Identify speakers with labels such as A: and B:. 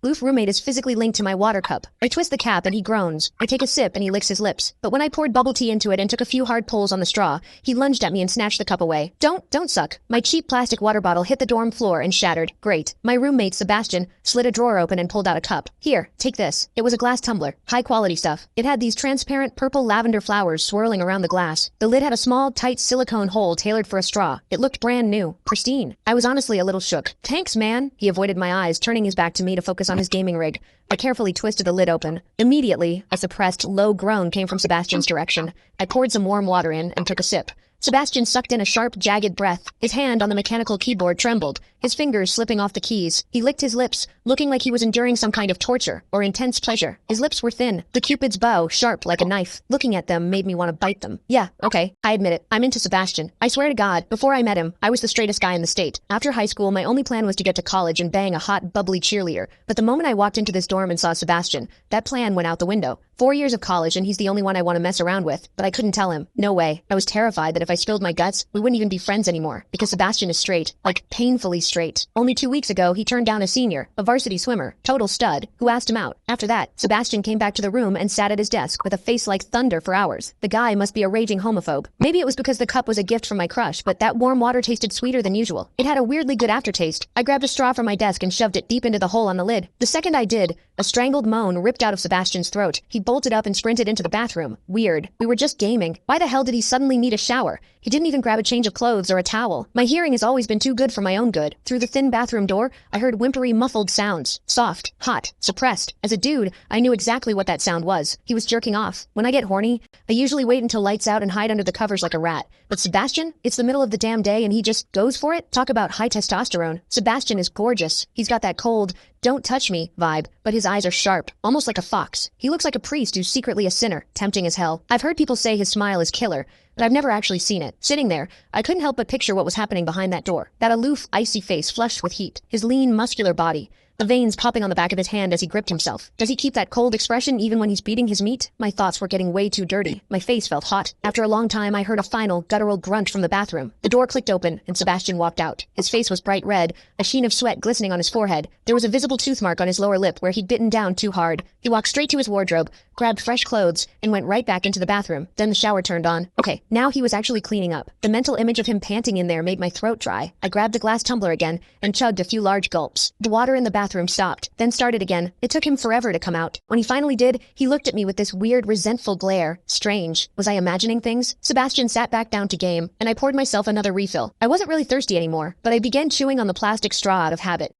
A: Loof roommate is physically linked to my water cup. I twist the cap and he groans. I take a sip and he licks his lips. But when I poured bubble tea into it and took a few hard pulls on the straw, he lunged at me and snatched the cup away. Don't suck. My cheap plastic water bottle hit the dorm floor and shattered. Great. My roommate, Sebastian, slid a drawer open and pulled out a cup. Here, take this. It was a glass tumbler. High quality stuff. It had these transparent purple lavender flowers swirling around the glass. The lid had a small, tight silicone hole tailored for a straw. It looked brand new. Pristine. I was honestly a little shook. Thanks, man. He avoided my eyes, turning his back to me to focus on his gaming rig. I carefully twisted the lid open. Immediately, a suppressed, low groan came from Sebastian's direction. I poured some warm water in and took a sip. Sebastian sucked in a sharp, jagged breath. His hand on the mechanical keyboard trembled, his fingers slipping off the keys. He licked his lips, looking like he was enduring some kind of torture or intense pleasure. His lips were thin, the Cupid's bow sharp like a knife. Looking at them made me want to bite them. Yeah, okay, I admit it. I'm into Sebastian. I swear to God, before I met him, I was the straightest guy in the state. After high school, my only plan was to get to college and bang a hot, bubbly cheerleader. But the moment I walked into this dorm and saw Sebastian, that plan went out the window. 4 years of college and he's the only one I want to mess around with, but I couldn't tell him. No way. I was terrified that if I spilled my guts, we wouldn't even be friends anymore, because Sebastian is straight, like painfully straight. Only 2 weeks ago, he turned down a senior, a varsity swimmer, total stud, who asked him out. After that, Sebastian came back to the room and sat at his desk with a face like thunder for hours. The guy must be a raging homophobe. Maybe it was because the cup was a gift from my crush, but that warm water tasted sweeter than usual. It had a weirdly good aftertaste. I grabbed a straw from my desk and shoved it deep into the hole on the lid. The second I did, a strangled moan ripped out of Sebastian's throat. He bolted up and sprinted into the bathroom. Weird. We were just gaming. Why the hell did he suddenly need a shower? He didn't even grab a change of clothes or a towel. My hearing has always been too good for my own good. Through the thin bathroom door, I heard whimpery, muffled sounds. Soft, hot, suppressed. As a dude, I knew exactly what that sound was. He was jerking off. When I get horny, I usually wait until lights out and hide under the covers like a rat. But Sebastian? It's the middle of the damn day and he just goes for it? Talk about high testosterone. Sebastian is gorgeous. He's got that cold, don't touch me vibe, but his eyes are sharp, almost like a fox. He looks like a priest who's secretly a sinner, tempting as hell. I've heard people say his smile is killer, but I've never actually seen it. Sitting there, I couldn't help but picture what was happening behind that door. That aloof, icy face flushed with heat, his lean, muscular body, the veins popping on the back of his hand as he gripped himself. Does he keep that cold expression even when he's beating his meat? My thoughts were getting way too dirty. My face felt hot. After a long time, I heard a final, guttural grunt from the bathroom. The door clicked open, and Sebastian walked out. His face was bright red, a sheen of sweat glistening on his forehead. There was a visible tooth mark on his lower lip where he'd bitten down too hard. He walked straight to his wardrobe, grabbed fresh clothes, and went right back into the bathroom. Then the shower turned on. Okay, now he was actually cleaning up. The mental image of him panting in there made my throat dry. I grabbed the glass tumbler again and chugged a few large gulps. The water in the bathroom stopped, then started again. It took him forever to come out. When he finally did, he looked at me with this weird, resentful glare. Strange. Was I imagining things? Sebastian sat back down to game, and I poured myself another refill. I wasn't really thirsty anymore, but I began chewing on the plastic straw out of habit.